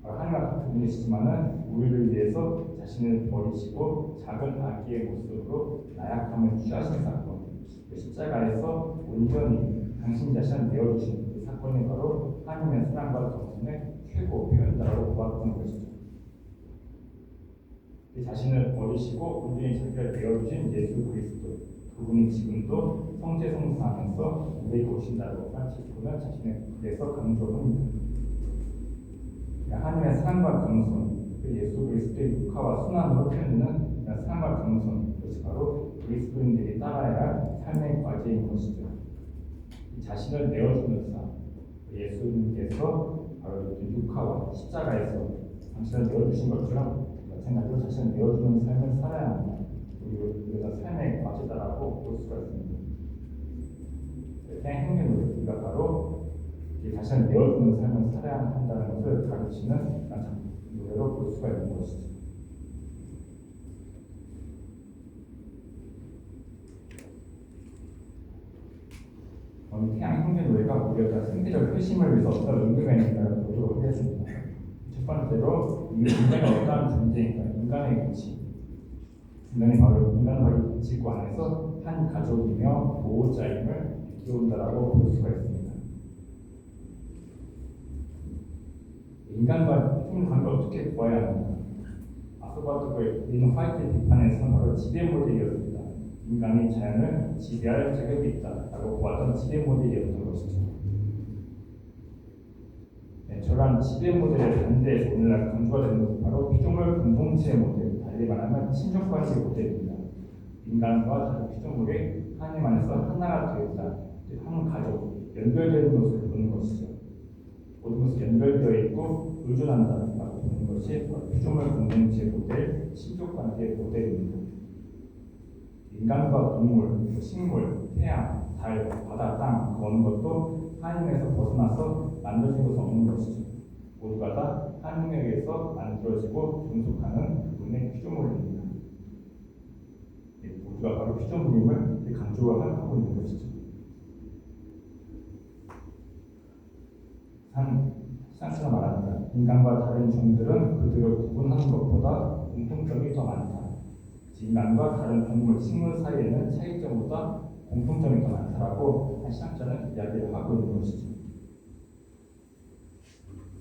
하나님과 같은 분이시지만은 우리를 위해서 자신을 버리시고 작은 아기의 모습으로 나약함을 취하신 사건, 그 십자가에서 온전히 당신 자신을 내어주신 그 사건이 바로 하나님의 사랑과 겸손의 최고 표현이라고 보았던 것이죠. 자신을 버리시고 온전히 자기를 내어주신 예수 그리스도, 그분이 지금도 성제성사하면서 우리에게 오신다고 프란치스코는 자신의 글에서 강조합니다. 하나님의 사랑과 겸손, 그 예수 그리스도의 육화와 순환으로 표현되는 사랑과 겸손, 그것이 바로 그리스도인들이 따라야 할 삶의 과제인 것이죠. 자신을 내어주는 삶, 예수님께서 바로 육화와 십자가에서 당신을 내어주신 것처럼 마찬가지로 자신을 내어주는 삶을 살아야 한다. 우리가 삶의 과제다라고 볼 수가 있습니다. 태양 형제 우리가 바로 자신을 내어주는 삶을 살아야 한다는 것을 가르치는 노래로 볼 수가 있는 것이죠. 태양 형제 노래가 우리가 생태적 회심을 위해서 어떤 의미가 있는가를 보도록 하겠습니다. 첫 번째로 인간이 어떠한 존재인가, 인간의 위치. 인간이 바로 지구 안에서 한 가족이며 보호자임을 비운다라고 볼 수가 있습니다. 인간과 힘을 관계를 어떻게 보아야 하는가? 아소바토의 리는 화이트 비판에서는 바로 지배 모델이었습니다. 인간이 자연을 지배할 자격이 있다라고 보았던 지배 모델이었던 것이죠. 저런 지배 모델에 반대해서 오늘날 강조가 되는 것은 바로 피조물 공동체 모델, 달리 말하면 친족관계 모델입니다. 인간과 다른 피조물이 하나님 안에서 하나가 되었다, 한 가족, 연결되는 것을 보는 것이죠. 모든 것이 연결되어 있고 의존한다라고 보는 것이 피조물 공동체 모델, 친족관계 모델입니다. 인간과 동물, 식물, 태양, 달, 바다, 땅, 그 어느 것도 하나님에서 벗어나서 만들어진 것은 없는 것이죠. 모두가 다 하나님에 의해서 만들어지고 존속하는 그분의 피조물입니다. 모두가 바로 피조물임을 강조하고 있는 것이죠. 산스가 말합니다. 인간과 다른 종들은 그들을 구분하는 것보다 공통점이 더 많다. 인간과 다른 동물, 식물 사이에는 차이점보다 공통점이 더 많다라고 신학자는 이야기를 하고 있는 것이죠.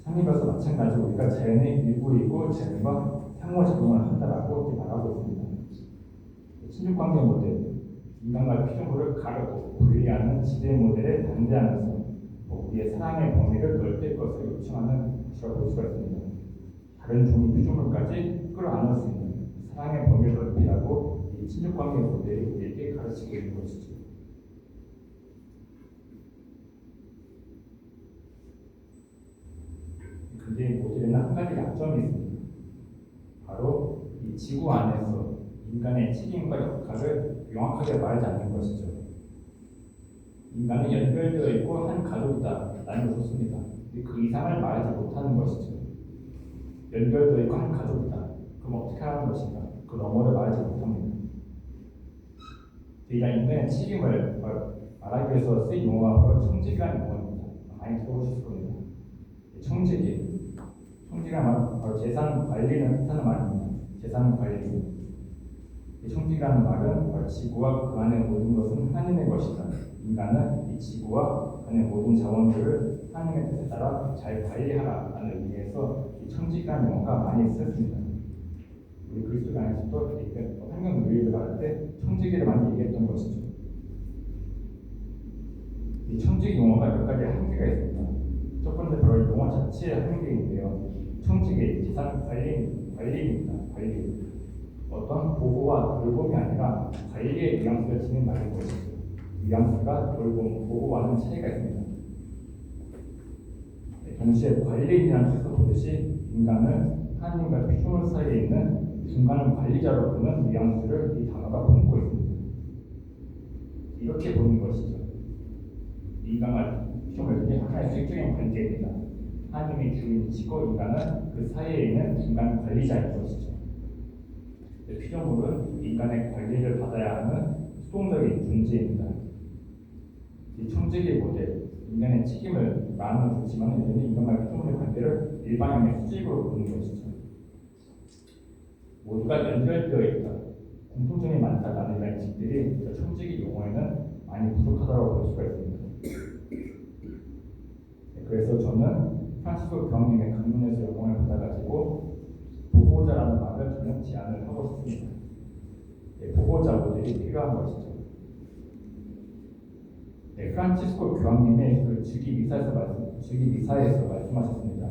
창립에서 마찬가지로 우리가 자연의 일부이고 자연과 상호작용을 한다라고 이렇게 말하고 있습니다. 친족관계 모델, 인간과 피조물을 가르고 분리하는 지배 모델에 반대하면서 우리의 사랑의 범위를 넓힐 것을 요청하는 것이라고 볼 수가 있습니다. 다른 종의 피조물까지 끌어안을 수 있는 사랑의 범위를 넓히라고 이 친족관계 모델이 우리에게 가르치고 있는 것이죠. 근데 이 모델에는 한 가지 약점이 있습니다. 바로 이 지구 안에서 인간의 책임과 역할을 명확하게 말하지 않는 것이죠. 인간은 연결되어 있고 한 가족이다 라는 좋습니다. 그 이상을 말하지 못하는 것이죠. 연결되어 있고 한 가족이다. 그럼 어떻게 하는 것인가? 그 너머를 말하지 못합니다. 우리가 인간의 책임을 말하기 위해서 쓰인 용어가 바로 청직이라는 용어입니다. 많이 들어보셨을 겁니다. 청지란 말은 바로 재산 관리를 뜻하는 말입니다. 재산 관리. 청지라는 말은 바로 지구와 그 안의 모든 것은 하나님의 것이다. 인간은 이 지구와 그 안의 모든 자원들을 하나님의 뜻에 따라 잘 관리하라라는 의미에서 이 청지라는 용어가 많이 쓰였습니다. 우리 그리스도 안에서도 환경 누리를 말할 때 청지기를 많이 얘기했던 것이죠. 이 청지기 용어가 몇 가지 한계가 있습니다. 첫 번째 바로 용어 자체의 한계인데요. 청지기, 재산 관리입니다. 관리. 어떤 보호와 돌봄이 아니라 관리의 뉘앙스를 지닌 말인 것이죠. 뉘앙스가 돌봄, 보호와는 차이가 있습니다. 동시에 관리인이라는 뜻에서 보듯이 인간을 하나님과 피조물 사이에 있는 중간 관리자로 보는 뉘앙스를 이 단어가 품고 있습니다. 이렇게 보는 것이죠. 인간과 피조물들이 하나의 수직적인 관계입니다. 하나님이 주인이시고 인간은 그 사이에 있는 중간 관리자인 것이죠. 피조물은 인간의 관리를 받아야 하는 수동적인 존재입니다. 이 청지기 모델, 인간의 책임을 말하는 좋지만 여전히 인간과 피조물의 관계를 일반형의 수직으로 보는 것이죠. 모두가 연결되어 있다, 공통점이 많다라는 이런 인식들이 청지기 용어에는 많이 부족하다고 볼 수가 있습니다. 그래서 저는 프란치스코 교황님의 강론에서 영향을 받아가지고 보호자라는 말을 저는 제안을 하고 싶습니다. 보호자 모델이 필요한 것이죠. 프란치스코 교황님의 그 즉위미사에서 말씀하셨습니다.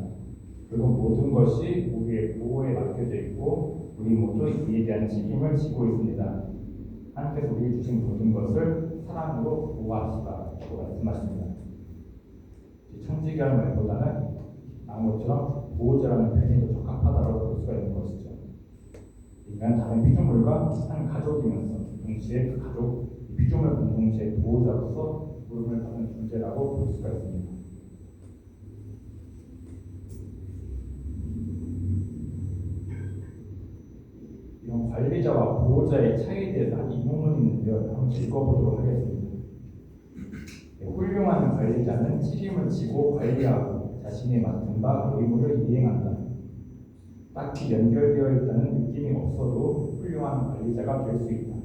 그리고 모든 것이 우리의 보호에 맡겨져 있고 우리 모두 이에 대한 책임을 지고 있습니다. 하나님께서 우리에게 주신 모든 것을 사랑으로 보호하시라고 말씀하십니다. 청지기라는 말보다는 것처럼 보호자라는 표현이 더 적합하다고 볼 수가 있는 것이죠. 인간은 다른 피조물과 한 가족이면서 동시에 그 가족, 피조물 공동체의 보호자로서 부름을 받는 존재라고 볼 수가 있습니다. 이런 관리자와 보호자의 차이에 대해서 한 이문이 있는데요. 한번 읽어보도록 하겠습니다. 훌륭한 관리자는 책임을 지고 관리하고 자신이 맡은 바 의무를 이행한다. 딱히 연결되어 있다는 느낌이 없어도 훌륭한 관리자가 될 수 있다.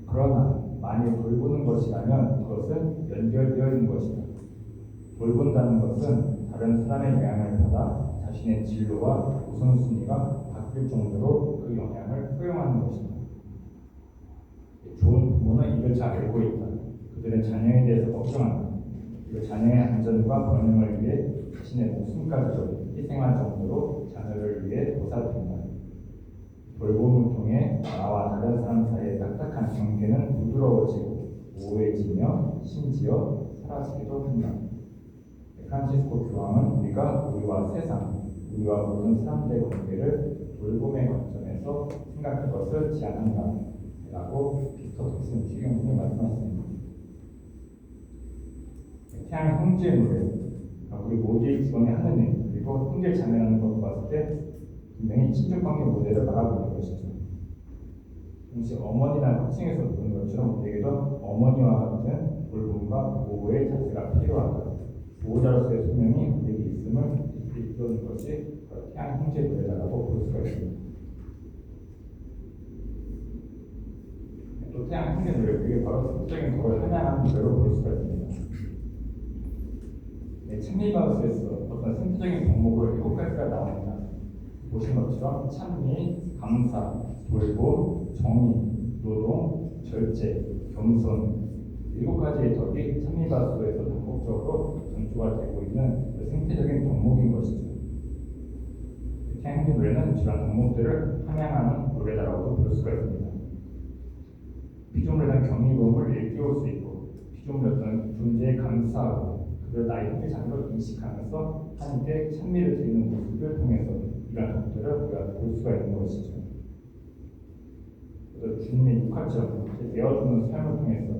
그러나 만일 돌보는 것이라면 그것은 연결되어 있는 것이다. 돌본다는 것은 다른 사람의 영향을 받아 자신의 진로와 우선순위가 바뀔 정도로 그 영향을 허용하는 것이다. 좋은 부모는 이를 잘 알고 있다. 그들은 자녀에 대해서 걱정한다. 그리고 자녀의 안전과 번영을 위해 자신의 목숨까지도 희생할 정도로 자녀를 위해 보살핀다. 돌봄을 통해 나와 다른 사람 사이의 딱딱한 경계는 부드러워지고 모호해지며 심지어 사라지기도 한다. 프란치스코 교황은 우리와 세상, 우리와 모든 사람들의 관계를 돌봄의 관점에서 생각할 것을 제안한다. 라고 빅터 톡슨 주경님이 말씀하셨습니다. 태양 형제의 노래, 우리 모두의 기본의 하느님, 그리고 형제 자매라는 것을 봤을 때 분명히 친족관계 모델을 말하고 있는 것이죠. 동시에 어머니라는 확증에서 보는 것처럼 우리에게도 어머니와 같은 돌봄과 보호의 자세가 필요하다. 보호자로서의 소명이 우리에게 있음을 이끌어주는 것이 태양 형제 노래다라고 볼 수가 있습니다. 또 태양 형제 노래, 그게 바로 성적인 덕을 하나하는 노래로 볼 수가 찬미바우스에서 어떤 생태적인 덕목을 7가지가 나옵니다. 보신 것처럼 찬미, 감사, 돌봄, 정의, 노동, 절제, 겸손 7가지의 덕이 찬미바우스에서 반복적으로 전주가 되고 있는 생태적인 덕목인 것이죠. 태양의 노래는 이러한 덕목들을 함양하는 노래다라고 볼 수가 있습니다. 피조물에 대한 경이로움을 일깨울 수 있고 피조물의 어떤 존재에 감사하고 그들 나의 형제자매로 인식하면서 하나님께 찬미를 드리는 모습을 통해서 이러한 덕목들을 우리가 볼 수가 있는 것이죠. 그래서 주님의 육화점, 내어주는 삶을 통해서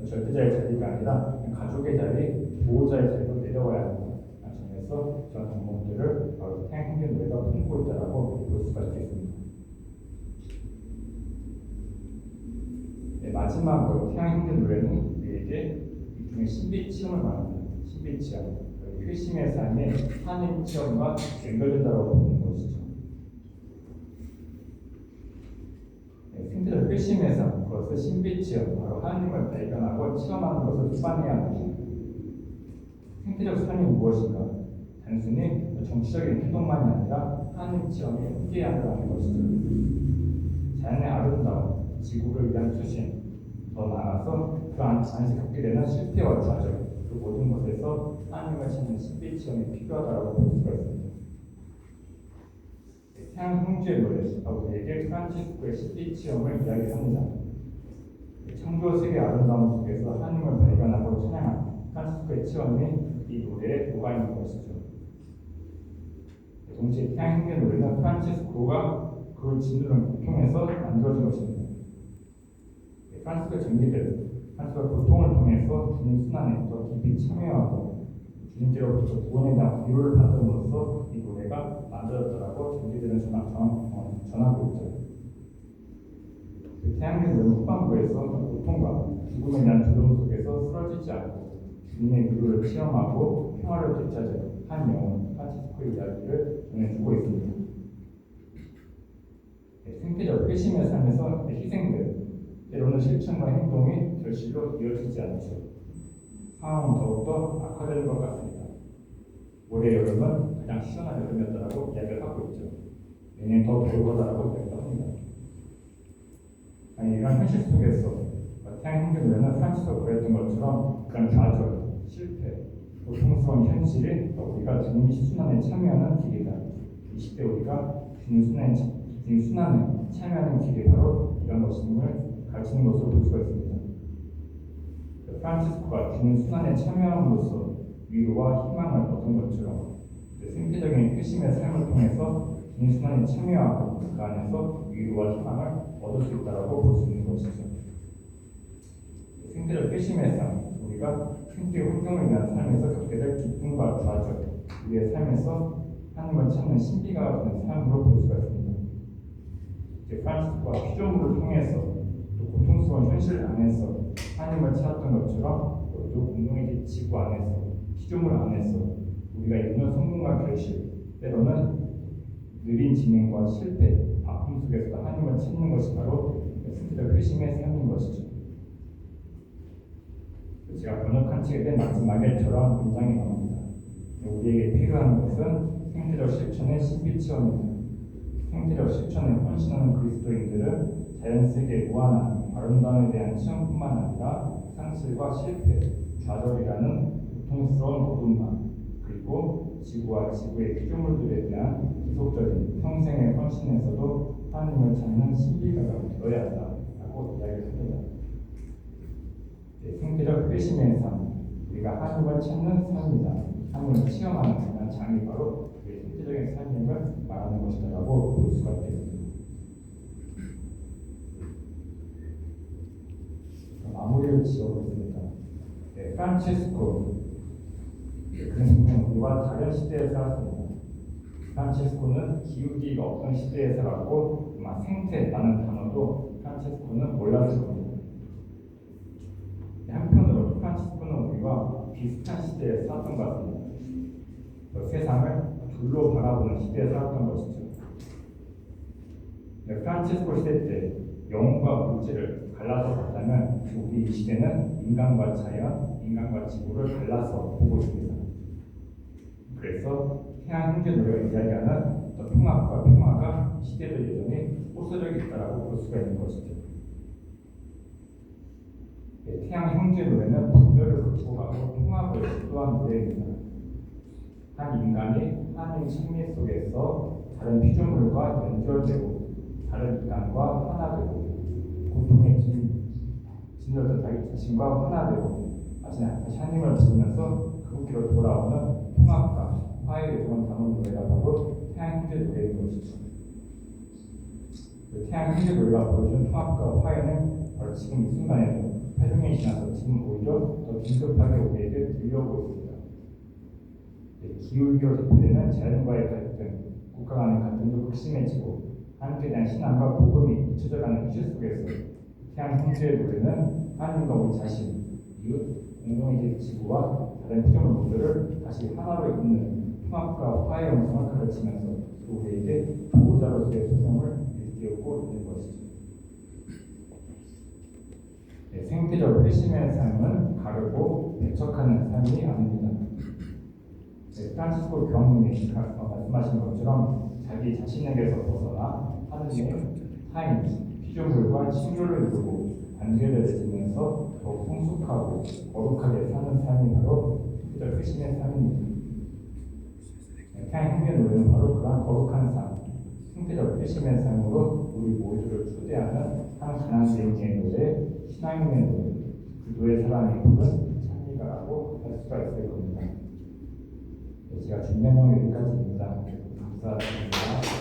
절대자의 자리가 아니라 가족의 자리, 보호자의 자리로 내려와야 한다. 점에서 저런 덕목들을 태양의 노래가 품고 있다라고 볼 수가 있겠습니다. 네, 마지막으로 태양의 노래는 우리에게 일종의 신비 체험을 말합니다. 신비 체험, 회심의 삶의 하나님 체험과 연결된다고 보는 것이죠. 생태적 회심의 삶, 그것을 신비 체험, 바로 하나님을 발견하고 체험하는 것을 수반해야 합니다. 생태적 삶이 무엇인가? 단순히 정치적인 행동만이 아니라 하나님 체험에 함께해야 한다는 것이죠. 자연의 아름다움, 지구를 위한 투신, 더 나아가서 그 안에서 겪게 되는 실패와 좌절, 그 모든 것에서 하나님을 찾는 신비 체험이 필요하다고 볼 수가 있습니다. 태양 형제의 노래, 우리에게 프란치스코의 신비 체험을 이야기합니다. 창조 세계 아름다움 속에서 하나님을 발견하고 찬양하는 프란치스코의 체험이 이 노래에 녹아 있는 것이죠. 동시에 태양 형제의 노래는 프란치스코가 그걸 짓누른 고통에서 만들어진 것입니다. 프란치스코의 전기들, 프란치스코가 고통을 통해서 주님 순환에 더 깊이 참여하고 주님께로부터 구원에 대한 위로를 받음으로써 이 노래가 만들어졌다고 전기들은 전하고 있죠. 태양의 노래는 후반부에서 고통과 죽음에 대한 두려움 속에서 쓰러지지 않고 주님의 위로를 체험하고 평화를 되찾은 한 영혼 프란치스코의 이야기를 전해주고 있습니다. 생태적 회심의 삶에서 희생들, 때로는 실천과 행동이 결실로 이어지지 않죠. 상황은 더욱더 악화되는 것 같습니다. 올해 여름은 가장 시원한 여름이었다고 이야기를 하고 있죠. 내년 더 더울 거다라고 이야기를 합니다. 아니, 이런 현실 속에서 태양 형제 노래는 프란치스코가 그랬던 것처럼 그런 좌절, 실패, 고통스러운 현실이 우리가 주님 순환에 참여하는 길이다. 20대 우리가 주님 순환에 참여하는 길이 바로 이런 것임을 가르치는 것으로 볼 수가 있습니다. 프란치스코가 주님 순환에 참여함으로써 위로와 희망을 얻은 것처럼 생태적인 회심의 삶을 통해서 주님 순환에 참여하고 그 안에서 위로와 희망을 얻을 수 있다고 볼 수 있는 것이죠. 생태적 회심의 삶, 우리가 생태 환경을 위한 삶에서 겪게 될 기쁨과 좌절, 우리의 삶에서 하나님을 찾는 신비가 되는 삶으로 볼 수가 있습니다. 프란치스코가 피조물을 통해서 또 고통스러운 현실 안에서 하나님을 찾았던 것처럼 또 공동의 지구 안에서 피조물 안에서 우리가 이루는 성공과 결실, 때로는 느린 진행과 실패, 아픔 속에서 하나님을 찾는 것이 바로 생태적 회심의 삶인 것이죠. 제가 번역한 책에 대한 마지막에 저런 문장이 나옵니다. 우리에게 필요한 것은 생태적 실천의 신비 체험입니다. 생태적 실천에 헌신하는 그리스도인들은 자연세계의 무한한 아름다움에 대한 체험뿐만 아니라 상실과 실패, 좌절이라는 고통스러운 어둠만, 그리고 지구와 지구의 피조물들에 대한 지속적인 평생의 헌신에서도 하나님을 찾는 신비가가 되어야 한다라고 이야기를 합니다. 생태적 회심의 삶, 우리가 하나님을 찾는 삶이다. 하나님을 체험하는 그런 장이 바로 우리의 생태적인 삶임을 말하는 것이다라고 볼 수가 있겠습니다. 마무리를 지어보겠습니다. 프란치스코, 그는 분명 우리와 다른 시대에 살았습니다. 프란치스코는 기후기가 없던 시대에 살았고 아마 생태라는 단어도 프란치스코는 몰랐을 겁니다. 한편으로 프란치스코는 우리와 비슷한 시대에 살았던 것 같습니다. 세상을 둘로 바라보는 시대에 살았던 것이죠. 프란치스코 시대 때 영혼과 물질을 갈라서 봤다면 우리 이 시대는 인간과 자연, 인간과 지구를 갈라서 보고 있습니다. 그래서 태양 형제 노래가 이야기하는 어떤 통합과 평화가 시대적 여정에 호소력이 있다라고 볼 수가 있는 것이죠. 네, 태양 형제 노래는 분열을 극복하고 통합을 시도한 노래입니다. 한 인간이 하나님 생명 속에서 다른 피조물과 연결되고 다른 인간과 하나 되고 고통에 짓눌렸던 자기 자신과 하나 되고 다시 하나님을 부르면서 그분께로 돌아오는 통합과 화해의 여정을 담은 노래가 바로 태양 형제 노래인 것이죠. 그 태양 형제 노래가 보여준 통합과 화해는 바로 지금 이 순간에도 팔중에 지나서 지금 오히려 더 긴급하게 우리에게 들려오고 있습니다. 기후위기로 대표되는 자연과의 갈등, 국가 간의 갈등도 극심해지고 하나님께 대한 신앙과 복음이 잊혀져가는 현실 속에서 태양 형제의 노래는 하나님과 우리 자신, 이웃, 공동의 지구와 다른 피조물들을 다시 하나로 잇는 통합과 화해의 영성을 가르치면서 또 우리에게 보호자로서의 소명을 일깨우고 있는 것이죠. 네, 생태적 회심의 삶은 가르고 배척하는 삶이 아닙니다. 네, 프란치스코 교황님이 말씀하신 것처럼 자기 자신에게서 벗어나 하느님, 타인, 피조물과 친교를 이루고 관계를 맺으면서 더욱 성숙하고 거룩하게 사는 삶이 바로 생태적 회심의 삶입니다. 네, 태양 형제 노래는 바로 그러한 거룩한 삶, 생태적 회심의 삶으로 우리 모두를 초대하는 한 가난주의의 노래, 신앙인의 노래, 그 노래 사람이 부른 찬미가라고 할 수가 있을 겁니다. 네, 제가 준비한 내용은 여기까지입니다. 감사합니다.